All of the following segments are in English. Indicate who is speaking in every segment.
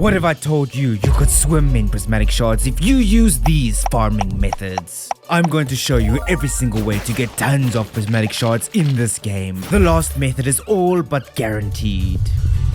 Speaker 1: What if I told you you could swim in prismatic shards if you use these farming methods? I'm going to show you every single way to get tons of prismatic shards in this game. The last method is all but guaranteed.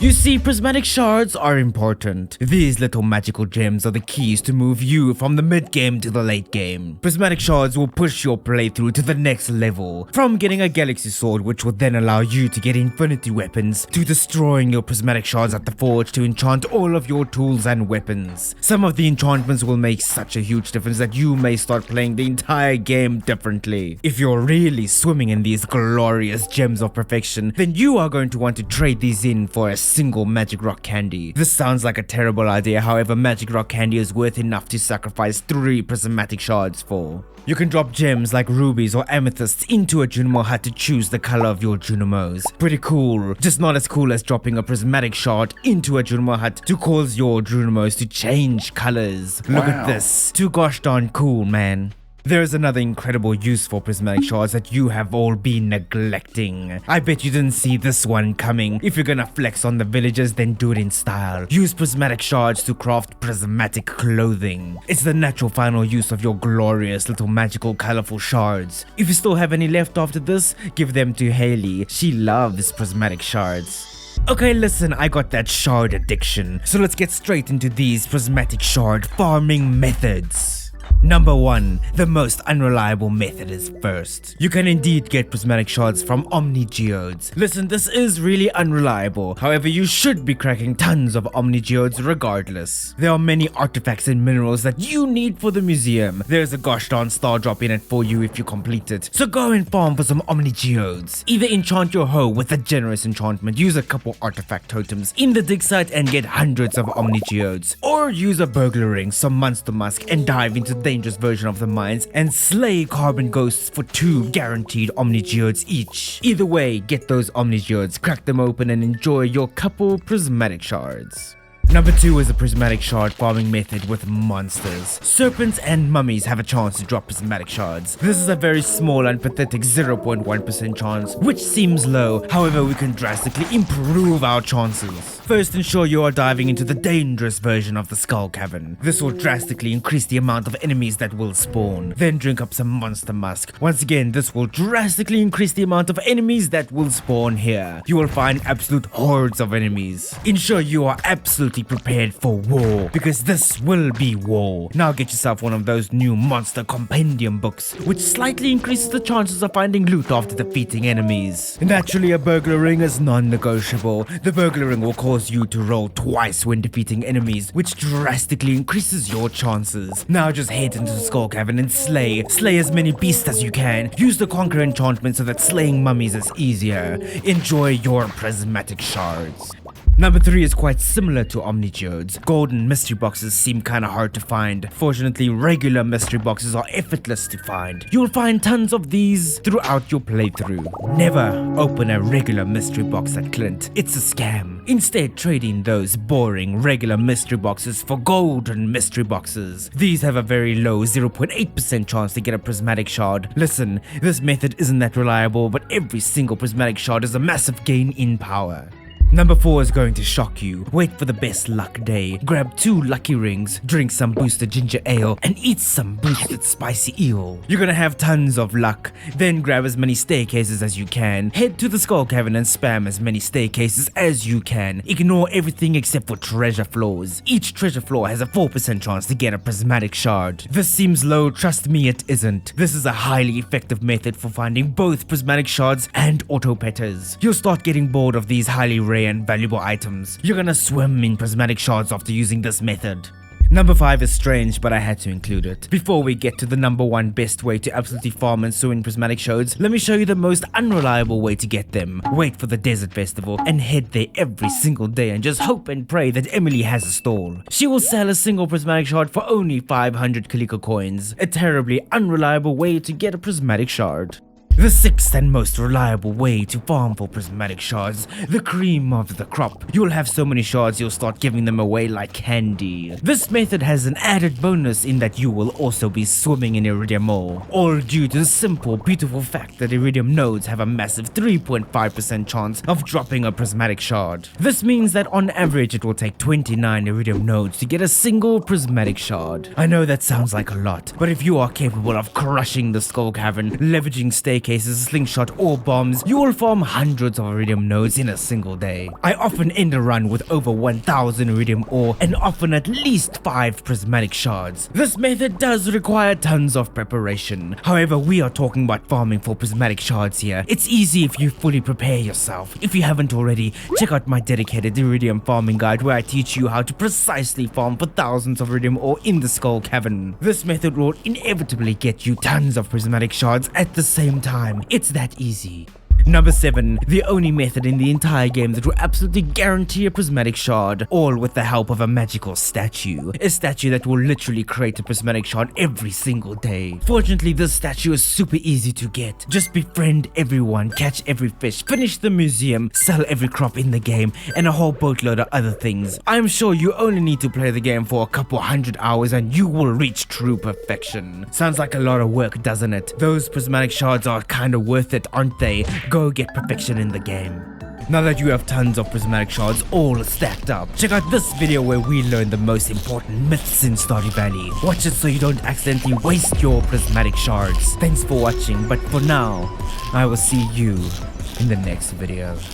Speaker 1: You see, prismatic shards are important. These little magical gems are the keys to move you from the mid-game to the late game. Prismatic shards will push your playthrough to the next level, from getting a galaxy sword which will then allow you to get infinity weapons, to destroying your prismatic shards at the forge to enchant all of your tools and weapons. Some of the enchantments will make such a huge difference that you may start playing the entire game differently. If you're really swimming in these glorious gems of perfection, then you are going to want to trade these in for a single magic rock candy. This sounds like a terrible idea, however magic rock candy is worth enough to sacrifice 3 prismatic shards for. You can drop gems like rubies or amethysts into a Junimo hut to choose the color of your Junimos. Pretty cool, just not as cool as dropping a prismatic shard into a Junimo hut to cause your Junimos to change colors. Look at this, too gosh darn cool, man. There's another incredible use for prismatic shards that you have all been neglecting. I bet you didn't see this one coming. If you're gonna flex on the villagers, then do it in style. Use prismatic shards to craft prismatic clothing. It's the natural final use of your glorious little magical colorful shards. If you still have any left after this, give them to Haley. She loves prismatic shards. Okay, listen, I got that shard addiction, so let's get straight into these prismatic shard farming methods. Number 1. The most unreliable method is first. You can indeed get prismatic shards from Omni Geodes. Listen, this is really unreliable. However, you should be cracking tons of Omni Geodes regardless. There are many artifacts and minerals that you need for the museum. There's a gosh darn star drop in it for you if you complete it. So go and farm for some Omni Geodes. Either enchant your hoe with a generous enchantment, use a couple artifact totems in the dig site and get hundreds of Omni Geodes. Or use a burglar ring, some monster musk and dive into the dangerous version of the mines and slay carbon ghosts for 2 guaranteed Omni Geodes each. Either way, get those Omni Geodes, crack them open and enjoy your couple prismatic shards. Number 2 is a prismatic shard farming method with monsters. Serpents and mummies have a chance to drop prismatic shards. This is a very small and pathetic 0.1% chance, which seems low. However, we can drastically improve our chances. First, ensure you are diving into the dangerous version of the skull cavern. This will drastically increase the amount of enemies that will spawn. Then drink up some monster musk. Once again, this will drastically increase the amount of enemies that will spawn here. You will find absolute hordes of enemies. Ensure you are absolutely prepared for war, because this will be war. Now get yourself one of those new monster compendium books, which slightly increases the chances of finding loot after defeating enemies. Naturally, a burglar ring is non-negotiable. The burglar ring will cause you to roll twice when defeating enemies, which drastically increases your chances. Now just head into the skull cavern and slay as many beasts as you can. Use the conquer enchantment so that slaying mummies is easier. Enjoy your prismatic shards. Number 3 is quite similar to Omni Geodes. Golden mystery boxes seem kinda hard to find. Fortunately, regular mystery boxes are effortless to find. You'll find tons of these throughout your playthrough. Never open a regular mystery box at Clint. It's a scam. Instead, trade in those boring regular mystery boxes for golden mystery boxes. These have a very low 0.8% chance to get a prismatic shard. Listen, this method isn't that reliable, but every single prismatic shard is a massive gain in power. Number 4 is going to shock you. Wait for the best luck day. Grab 2 lucky rings, drink some boosted ginger ale, and eat some boosted spicy eel. You're gonna have tons of luck. Then grab as many staircases as you can. Head to the skull cavern and spam as many staircases as you can. Ignore everything except for treasure floors. Each treasure floor has a 4% chance to get a prismatic shard. This seems low, trust me it isn't. This is a highly effective method for finding both prismatic shards and auto petters. You'll start getting bored of these highly rare and valuable items. You're gonna swim in prismatic shards after using this method. Number 5 is strange, but I had to include it. Before we get to the number 1 best way to absolutely farm and sew in prismatic shards, let me show you the most unreliable way to get them. Wait for the desert festival and head there every single day and just hope and pray that Emily has a stall. She will sell a single prismatic shard for only 500 Kaliko coins. A terribly unreliable way to get a prismatic shard. The sixth and most reliable way to farm for prismatic shards, the cream of the crop. You'll have so many shards you'll start giving them away like candy. This method has an added bonus in that you will also be swimming in Iridium ore, all due to the simple, beautiful fact that Iridium nodes have a massive 3.5% chance of dropping a prismatic shard. This means that on average it will take 29 Iridium nodes to get a single prismatic shard. I know that sounds like a lot, but if you are capable of crushing the skull cavern, leveraging staircases, slingshot or bombs, you will farm hundreds of Iridium nodes in a single day. I often end a run with over 1000 Iridium ore and often at least 5 prismatic shards. This method does require tons of preparation. However, we are talking about farming for prismatic shards here. It's easy if you fully prepare yourself. If you haven't already, check out my dedicated Iridium farming guide where I teach you how to precisely farm for thousands of Iridium ore in the skull cavern. This method will inevitably get you tons of prismatic shards at the same time. It's that easy. Number 7, the only method in the entire game that will absolutely guarantee a prismatic shard, all with the help of a magical statue. A statue that will literally create a prismatic shard every single day. Fortunately, this statue is super easy to get. Just befriend everyone, catch every fish, finish the museum, sell every crop in the game, and a whole boatload of other things. I'm sure you only need to play the game for a couple hundred hours and you will reach true perfection. Sounds like a lot of work, doesn't it? Those prismatic shards are kinda worth it, aren't they? Go get perfection in the game. Now that you have tons of prismatic shards all stacked up, check out this video where we learn the most important myths in Stardew Valley. Watch it so you don't accidentally waste your prismatic shards. Thanks for watching, but for now, I will see you in the next video.